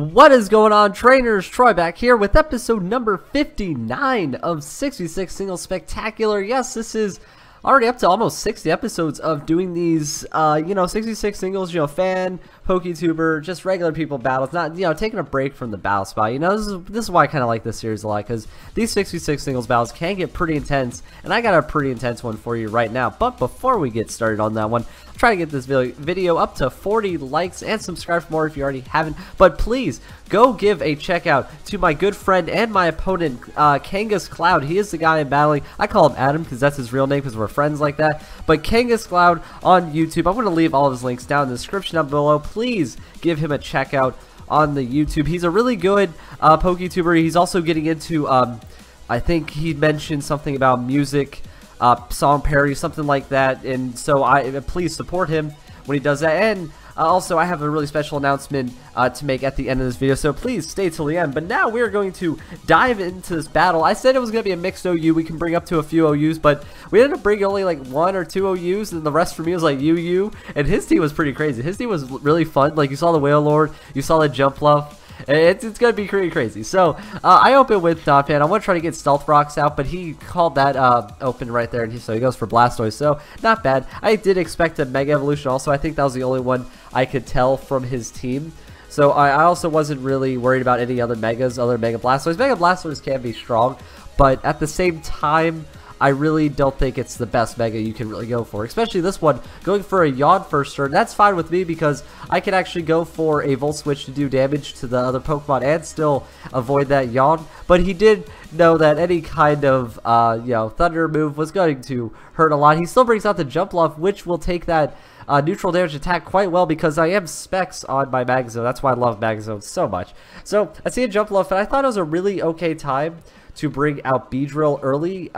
What is going on, trainers? Troy back here with episode number 59 of 66 Single Spectacular. Yes, this is already up to almost 60 episodes of doing these, 66 singles, fan, PokeTuber, just regular people battles, not, taking a break from the battle spot. This is why I kind of like this series a lot, because these 66 singles battles can get pretty intense, and I got a pretty intense one for you right now. But before we get started on that one, try to get this video up to 40 likes and subscribe for more if you already haven't. But please go give a check out to my good friend and my opponent, KangasCloud. He is the guy I'm battling. I call him Adam because that's his real name because we're friends like that. But KangasCloud on YouTube. I'm going to leave all of his links down in the description down below. Please give him a check out on the YouTube. He's a really good PokeTuber. He's also getting into, I think he mentioned something about music, song parody, something like that, and so please support him when he does that. And also I have a really special announcement to make at the end of this video, so please stay till the end. But now we're going to dive into this battle. I said it was going to be a mixed OU. We can bring up to a few OUs, but we ended up bringing only like 1 or 2 OUs, and the rest for me was like UU, and his team was pretty crazy. His team was really fun. Like, you saw the Whale Lord, you saw the Jump Luff. It's going to be pretty crazy. So, I open with Fan. I want to try to get Stealth Rocks out, but he called that open right there, and so he goes for Blastoise. So, not bad. I did expect a Mega Evolution also. I think that was the only one I could tell from his team. So, I also wasn't really worried about any other Megas other than Mega Blastoise. Mega Blastoise can be strong, but at the same time, I really don't think it's the best Mega you can really go for. Especially this one, going for a Yawn first turn. That's fine with me because I can actually go for a Volt Switch to do damage to the other Pokemon and still avoid that Yawn. But he did know that any kind of, Thunder move was going to hurt a lot. He still brings out the Jump Luff, which will take that neutral damage attack quite well because I am Specs on my Magazone. That's why I love Magazone so much. So, I see a Jump Luff, and I thought it was a really okay time to bring out Beedrill early.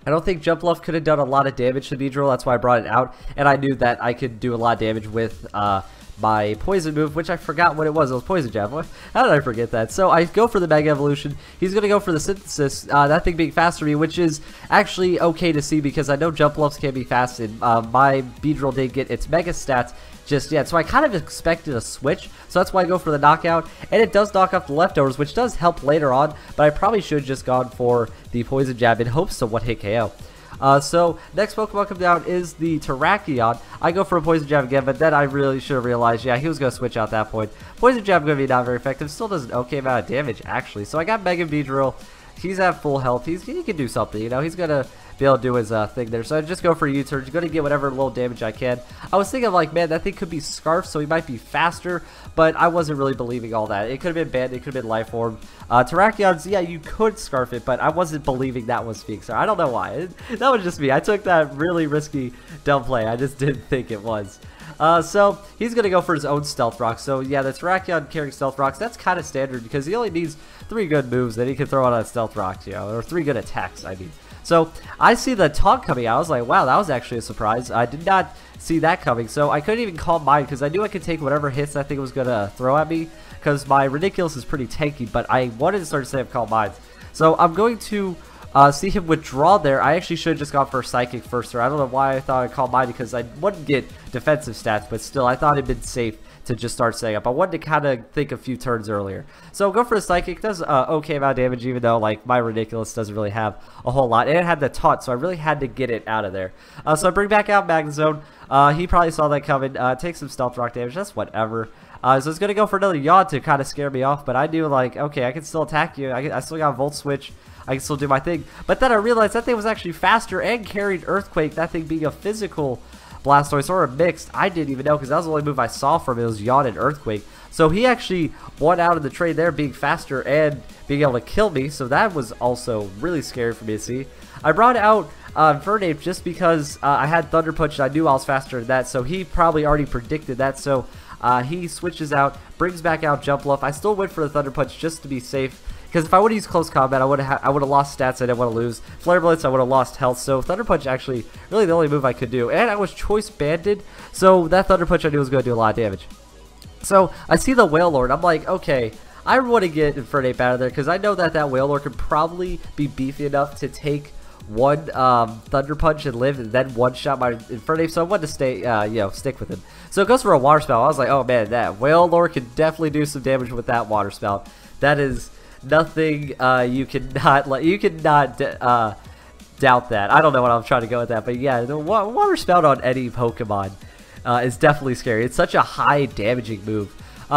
I don't think Jump Luff could have done a lot of damage to Beedrill. That's why I brought it out, and I knew that I could do a lot of damage with my Poison move, which I forgot what it was. It was Poison Jab. How did I forget that? So I go for the Mega Evolution. He's going to go for the Synthesis, that thing being faster than me, which is actually okay to see because I know Jump Luffs can be fast, and my Beedrill did get its Mega stats just yet. So I kind of expected a switch, so that's why I go for the knockout, and it does knock off the leftovers, which does help later on, but I probably should have just gone for the Poison Jab in hopes of one-hit KO. So next Pokemon come down is the Terrakion. I go for a Poison Jab again, but then I really should have realized, yeah, he was going to switch out at that point. Poison Jab going to be not very effective, still does an okay amount of damage actually. So I got Mega Beedrill. He's at full health. He can do something, he's going to be able to do his thing there. So I just go for a U-turn. He's going to get whatever little damage I can. I was thinking like, man, that thing could be Scarf, so he might be faster, but I wasn't really believing all that. It could have been Band, it could have been Life Orb. Terrakion's, yeah, you could Scarf it, but I wasn't believing that was Phoenix. I don't know why. That was just me. I took that really risky dumb play. I just didn't think it was. So he's going to go for his own Stealth Rock. So yeah, the Terrakion carrying Stealth Rocks, that's kind of standard because he only needs 3 good moves that he can throw out on Stealth Rocks, or 3 good attacks, I mean. So I see the taunt coming out. I was like, wow, that was actually a surprise. I did not see that coming. So I couldn't even call mine because I knew I could take whatever hits I think it was going to throw at me because my Ridiculous is pretty tanky, but I wanted to start to say I've called mine. So I'm going to see him withdraw there. I actually should have just gone for Psychic first, or I don't know why I thought I'd call mine because I wouldn't get defensive stats, but still I thought it'd been safe to just start setting up. I wanted to kind of think a few turns earlier. So go for the Psychic. Does okay amount of damage, even though like my Ridiculous doesn't really have a whole lot. And it had the taunt, so I really had to get it out of there. So I bring back out Magazone. He probably saw that coming. Takes some Stealth Rock damage. That's whatever. So it's going to go for another Yawn to kind of scare me off, but I knew like, okay, I can still attack you. I still got Volt Switch. I can still do my thing. But then I realized that thing was actually faster and carried Earthquake, that thing being a physical Blastoise or a mixed. I didn't even know because that was the only move I saw from it. It was Yawn and Earthquake. So he actually won out of the trade there, being faster and being able to kill me. So that was also really scary for me to see. I brought out Infernape just because I had Thunder Punch and I knew I was faster than that. So he probably already predicted that. So he switches out, brings back out Jump Luff. I still went for the Thunder Punch just to be safe. Because if I would have used Close Combat, I would have lost stats I didn't want to lose. Flare Blitz, I would have lost health. So Thunder Punch actually really the only move I could do. And I was Choice Banded, so that Thunder Punch I knew was going to do a lot of damage. So I see the Whale Lord. I'm like, okay, I want to get Infernape out of there because I know that Whale Lord could probably be beefy enough to take one Thunder Punch and live, and then one-shot my Infernape, so I wanted to stay, stick with him. So it goes for a Water Spout. I was like, oh man, that Whale Lord can definitely do some damage with that Water Spout. That is nothing you cannot doubt that. I don't know what I'm trying to go with that, but yeah, the Water Spout on any Pokemon is definitely scary. It's such a high damaging move.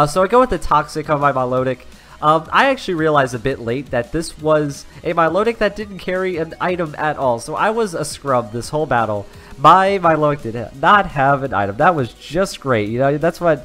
So I go with the Toxic on my Milotic. I actually realized a bit late that this was a Milotic that didn't carry an item at all. So I was a scrub this whole battle. My Milotic did not have an item. That was just great. You know, that was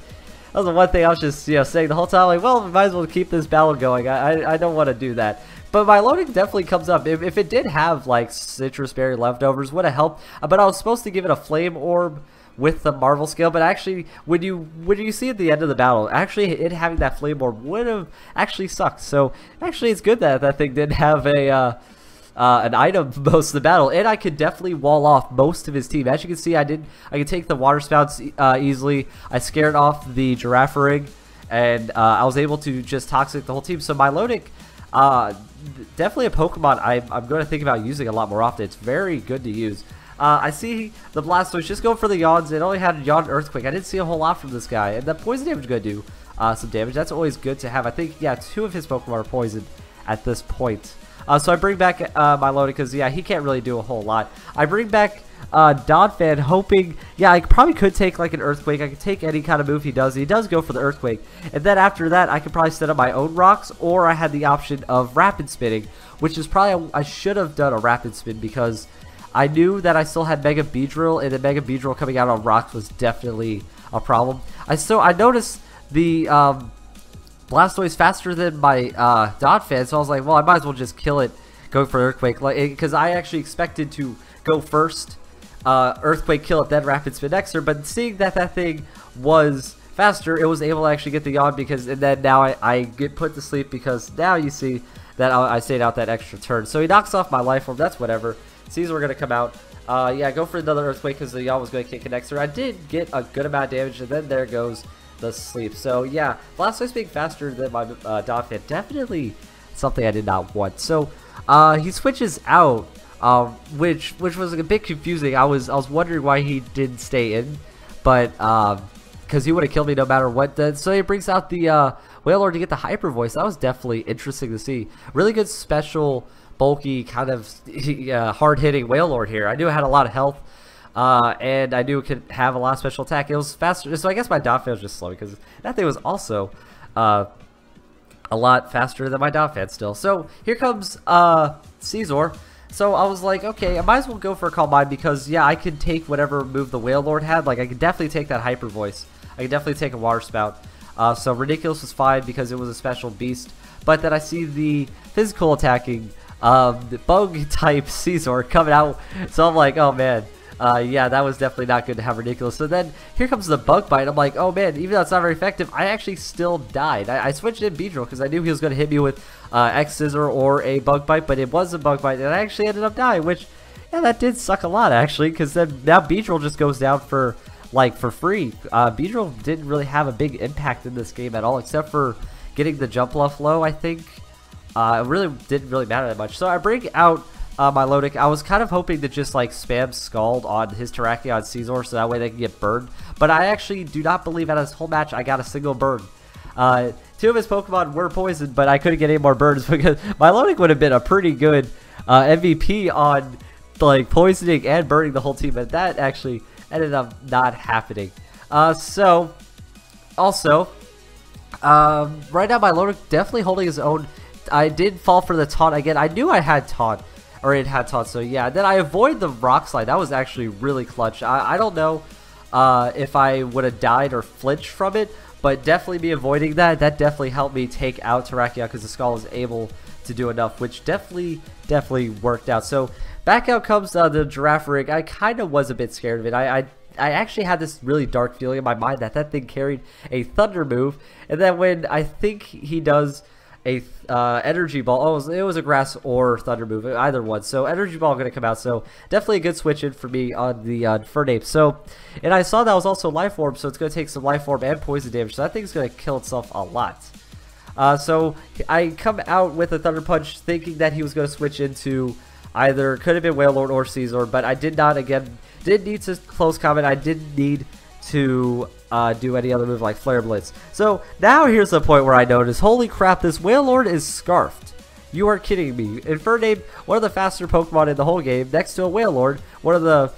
the one thing I was just saying the whole time. Like, well, we might as well keep this battle going. I don't want to do that. But Milotic definitely comes up. If it did have like Citrus Berry leftovers, would have helped. But I was supposed to give it a Flame Orb with the Marvel Scale, but actually when you see at the end of the battle, actually it having that Flame Orb would have actually sucked. So actually it's good that that thing didn't have a an item most of the battle, and I could definitely wall off most of his team. As you can see, I could take the Water Spouts easily. I scared off the Girafarig, and I was able to just Toxic the whole team. So Milotic, definitely a Pokemon I'm going to think about using a lot more often. It's very good to use. I see the Blastoise just going for the Yawns. It only had Yawn Earthquake. I didn't see a whole lot from this guy. And that Poison damage is going to do some damage. That's always good to have. I think, yeah, 2 of his Pokemon are poisoned at this point. So I bring back Milotic because, yeah, he can't really do a whole lot. I bring back Donphan hoping, yeah, I probably could take like an Earthquake. I could take any kind of move he does. He does go for the Earthquake. And then after that, I could probably set up my own rocks, or I had the option of Rapid Spinning, which is probably, I should have done a Rapid Spin because I knew that I still had Mega Beedrill, and the Mega Beedrill coming out on rocks was definitely a problem. I noticed the Blastoise faster than my Donphan, so I was like, well, I might as well just kill it, go for Earthquake, because I actually expected to go first, Earthquake, kill it, then Rapid Spin next turn, but seeing that that thing was faster, it was able to actually get the Yawn, and then now I get put to sleep because now you see that I stayed out that extra turn. So he knocks off my Life Orb, that's whatever. Sees we're going to come out. Yeah, go for another Earthquake because the Yawn was going to kick an extra. I did get a good amount of damage, and then there goes the sleep. So yeah, Blastoise being faster than my Donphan, definitely something I did not want. So he switches out, which was a bit confusing. I was wondering why he didn't stay in, but because he would have killed me no matter what. So he brings out the Whale Lord to get the Hyper Voice. That was definitely interesting to see. Really good special, bulky, kind of hard-hitting Whale Lord here. I knew it had a lot of health, and I knew it could have a lot of special attack. It was faster, so I guess my Donphan was just slow because that thing was also a lot faster than my Donphan still. So here comes Caesar. So I was like, okay, I might as well go for a Calm Mind because, yeah, I could take whatever move the Whale Lord had. Like, I could definitely take that Hyper Voice. I could definitely take a Water Spout. So Ridiculous was fine because it was a special beast. But then I see the physical attacking the bug type Caesar coming out, so I'm like, oh man, yeah, that was definitely not good to have Ridiculous. So then here comes the Bug Bite. I'm like, oh man, even though it's not very effective, I actually still died. I switched in Beedrill because I knew he was going to hit me with X Scissor or a Bug Bite, but it was a Bug Bite, and I actually ended up dying, which, yeah, that did suck a lot actually, because then now Beedrill just goes down for free. Beedrill didn't really have a big impact in this game at all, except for getting the jump left low, I think. It really didn't really matter that much. So I bring out Milotic. I was kind of hoping to just like spam Scald on his Terrakion Caesar so that way they can get burned. But I actually do not believe out of this whole match I got a single burn. 2 of his Pokemon were poisoned, but I couldn't get any more burns because Milotic would have been a pretty good MVP on like poisoning and burning the whole team, but that actually ended up not happening. So also, right now Milotic definitely holding his own. I did fall for the taunt again. I knew I had taunt, or it had taunt, so yeah. Then I avoid the Rock Slide. That was actually really clutch. I don't know if I would have died or flinched from it, but definitely me avoiding that definitely helped me take out Terrakion because the Skull was able to do enough, which definitely worked out. So back out comes the Girafarig. I kind of was a bit scared of it. I actually had this really dark feeling in my mind that that thing carried a Thunder move, and then when I think he does a Energy Ball. Oh, it was a Grass or Thunder move, either one. So Energy Ball going to come out. So definitely a good switch in for me on the Infernape. So, and I saw that was also Life Orb, so it's going to take some Life Orb and Poison damage. So that thing's going to kill itself a lot. So I come out with a Thunder Punch thinking that he was going to switch into either could have been Wailord or Caesar, but I did not, again, didn't need to close comment. I didn't need to do any other move like Flare Blitz. So now here's the point where I notice, holy crap, this Wailord is scarfed. You are kidding me. Infernape, one of the faster Pokemon in the whole game, next to a Wailord, one of the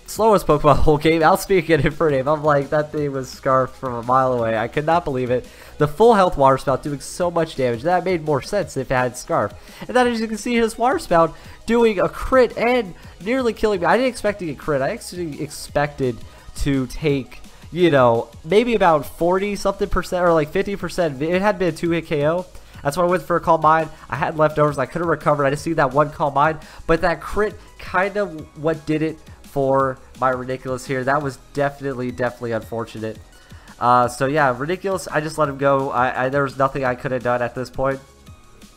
slowest Pokemon in the whole game, outspeaking Infernape. I'm like, that thing was scarfed from a mile away. I could not believe it. The full health Water Spout doing so much damage. That made more sense if it had Scarf. And then as you can see, his Water Spout doing a crit and nearly killing me. I didn't expect to get crit. I actually expected to take, you know, maybe about 40 something percent or like 50%. It had been a 2-hit KO. That's why I went for a Calm Mind. I had leftovers. I could have recovered. I just see that one Calm Mind. But that crit kind of what did it for my Ridiculous here. That was definitely unfortunate. So yeah, Ridiculous, I just let him go. There was nothing I could have done at this point.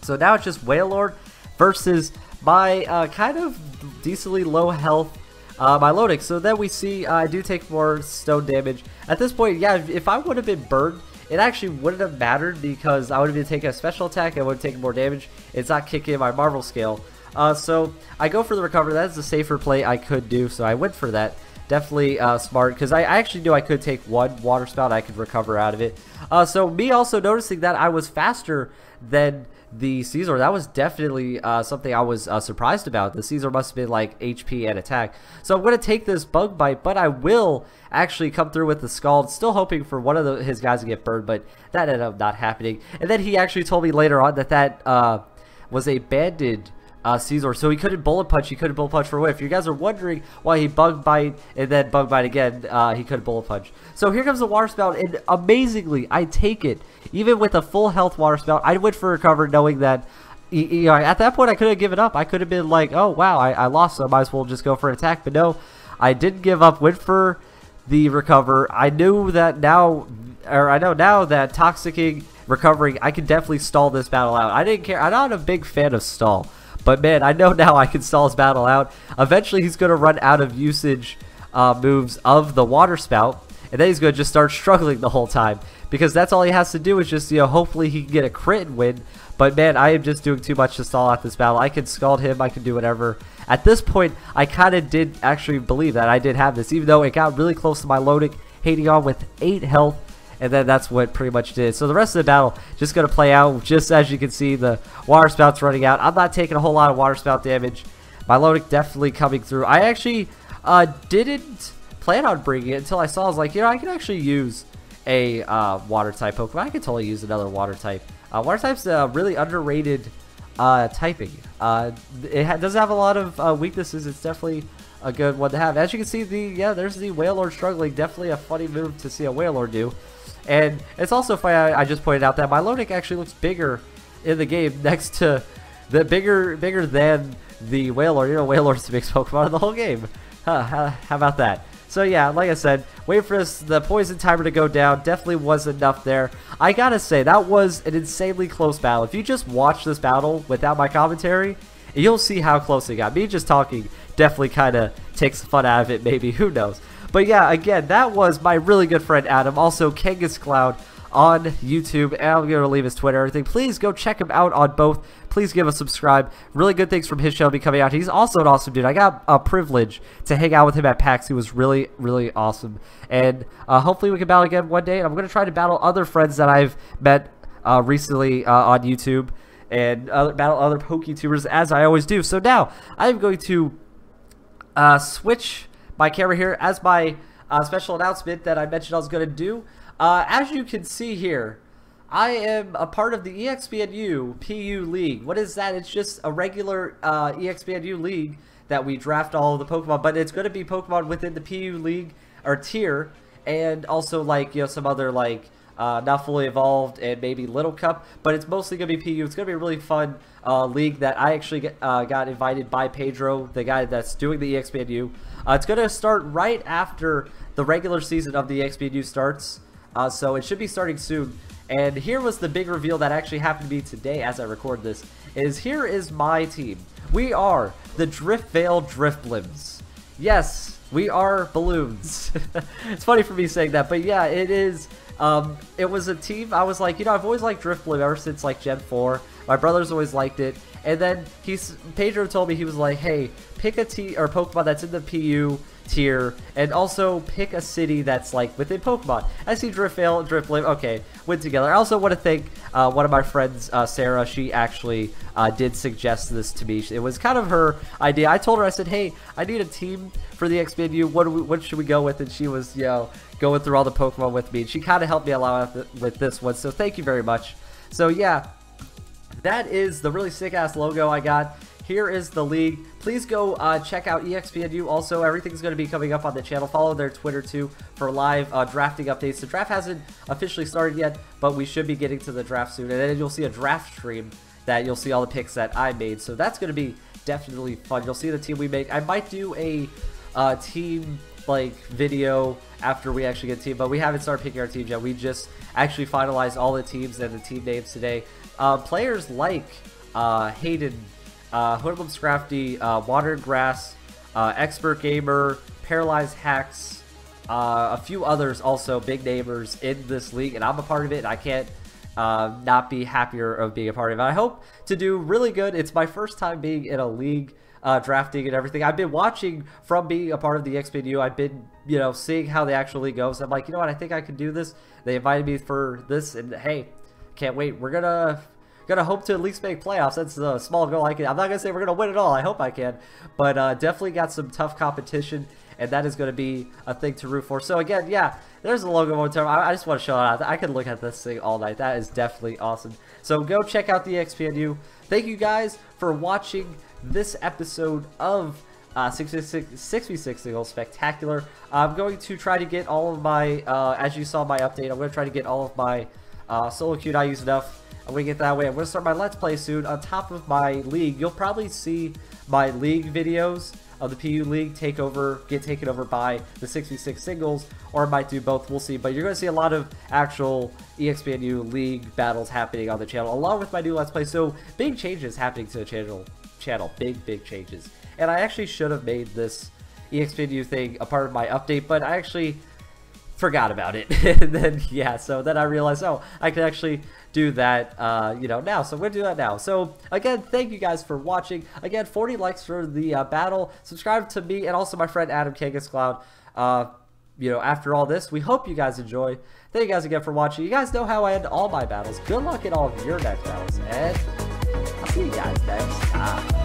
So now it's just Wailord versus my kind of decently low health Milotic. So then we see I do take more stone damage. At this point, yeah, if I would have been burned, it actually wouldn't have mattered because I would have been taking a special attack. I would have taken more damage. It's not kicking in my Marvel scale. So I go for the recover. That's the safer play I could do. So I went for that. Definitely smart because I actually knew I could take one Water Spout. I could recover out of it. So me also noticing that I was faster than the Caesar, that was definitely something I was surprised about. The Caesar must have been like HP and attack. So I'm going to take this Bug Bite, but I will actually come through with the Scald. Still hoping for one of his guys to get burned, but that ended up not happening. And then he actually told me later on that that was a banded Caesar, so he couldn't Bullet Punch. He couldn't Bullet Punch for a whiff. If you guys are wondering why he Bug Bite and then Bug Bite again, he couldn't Bullet Punch. So here comes the Water Spout, and amazingly, I take it. Even with a full health Water Spout, I went for recover knowing that, you know, at that point I could have given up. I could have been like, oh wow, I lost, so I might as well just go for an attack. But no, I didn't give up, went for the recover. I knew that now, or I know now that Toxicking, recovering, I can definitely stall this battle out. I didn't care. I'm not a big fan of stall. But man, I know now I can stall his battle out. Eventually, he's going to run out of usage moves of the Water Spout. And then he's going to just start struggling the whole time. Because that's all he has to do is just, you know, hopefully he can get a crit and win. But man, I am just doing too much to stall out this battle. I can Scald him. I can do whatever. At this point, I kind of did actually believe that I did have this. Even though it got really close to my Milotic, hating on with 8 health. And then that's what pretty much did. So the rest of the battle just going to play out. Just as you can see, the Water Spout's running out. I'm not taking a whole lot of Water Spout damage. Milotic definitely coming through. I actually didn't plan on bringing it until I saw. I was like, you know, I can actually use a water type Pokemon. I could totally use another water type. Water type's a really underrated typing. It doesn't have a lot of weaknesses. It's definitely a good one to have. As you can see, there's the Wailord struggling. Definitely a funny move to see a Wailord do. And it's also funny, I just pointed out that Milotic actually looks bigger in the game next to the bigger than the Wailord. You know, Wailord's the biggest Pokemon in the whole game. How about that? So yeah, like I said, wait for the poison timer to go down. Definitely was enough there. I gotta say, that was an insanely close battle. If you just watch this battle without my commentary, you'll see how close it got. Me just talking definitely kind of takes the fun out of it, maybe. Who knows? But yeah, again, that was my really good friend Adam. Also, KangasCloud on YouTube. And I'm going to leave his Twitter and everything. Please go check him out on both. Please give a subscribe. Really good things from his show be coming out. He's also an awesome dude. I got a privilege to hang out with him at PAX. He was really, really awesome. And hopefully we can battle again one day. And I'm going to try to battle other friends that I've met recently on YouTube. And battle other PokeTubers as I always do. So now, I'm going to switch my camera here as my special announcement that I mentioned I was going to do. As you can see here, I am a part of the EXPNU PU League. What is that? It's just a regular EXPNU League that we draft all of the Pokemon, but it's going to be Pokemon within the PU League or tier, and also like, you know, some other like not fully evolved and maybe Little Cup, but it's mostly going to be PU. It's going to be a really fun league that I actually got invited by Pedro, the guy that's doing the EXPNU. It's going to start right after the regular season of the EXPNU starts, so it should be starting soon. And here was the big reveal that actually happened to me today as I record this, is here is my team. We are the Driftvale Drifblims. Yes, we are balloons. It's funny for me saying that, but yeah, it is. It was a team, I was like, you know, I've always liked Drifblim ever since like Gen 4. My brothers always liked it, And then Pedro told me, he was like, hey, pick a Pokemon that's in the PU tier, and also pick a city that's like within Pokemon. I see Driftvale, Drifblim, okay, went together. I also want to thank one of my friends, Sarah. She actually did suggest this to me. It was kind of her idea. I told her, I said, hey, I need a team for the EXPNU. What should we go with? And she was, you know, going through all the Pokemon with me. And she kind of helped me a lot with this one. So thank you very much. So yeah, that is the really sick ass logo I got. Here is the league. Please go check out EXPNU. Also, everything's going to be coming up on the channel. Follow their Twitter too for live drafting updates. The draft hasn't officially started yet, but we should be getting to the draft soon. And then you'll see a draft stream that you'll see all the picks that I made. So that's going to be definitely fun. You'll see the team we make. I might do a team like video after we actually get a team, but we haven't started picking our teams yet. We just actually finalized all the teams and the team names today. Players like Hayden, Hoodlum Scrafty, Water and Grass, Expert Gamer, Paralyzed Hacks, a few others also, big namers in this league, and I'm a part of it, and I can't not be happier of being a part of it. I hope to do really good. It's my first time being in a league, drafting and everything. I've been watching from being a part of the EXPNU. I've been, you know, seeing how the actual league goes. I'm like, you know what, I think I could do this. They invited me for this, and hey, can't wait. We're gonna hope to at least make playoffs. That's a small goal. I'm not gonna say we're gonna win it all. I hope I can, but definitely got some tough competition, and that is gonna be a thing to root for. So again, yeah, there's the logo one time. I just want to show it out. I could look at this thing all night. That is definitely awesome. So go check out the EXPNU. Thank you guys for watching this episode of 6v6 Single Spectacular. I'm going to try to get all of my, as you saw my update, I'm going to try to get all of my solo queue. I use enough. I'm going to get that way. I'm going to start my Let's Play soon on top of my league. You'll probably see my league videos of the PU League get taken over by the 6v6 singles, or I might do both. We'll see. But you're going to see a lot of actual EXPNU League battles happening on the channel, along with my new Let's Play. So big changes happening to the channel. Big changes. And I actually should have made this EXPNU thing a part of my update, but I actually forgot about it. And then, yeah, so then I realized, oh, I can actually do that, you know, now. So we're going to do that now. So, again, thank you guys for watching. Again, 40 likes for the battle. Subscribe to me and also my friend Adam, KangasCloud. You know, after all this, we hope you guys enjoy. Thank you guys again for watching. You guys know how I end all my battles. Good luck in all of your next battles, and I'll see you guys next time.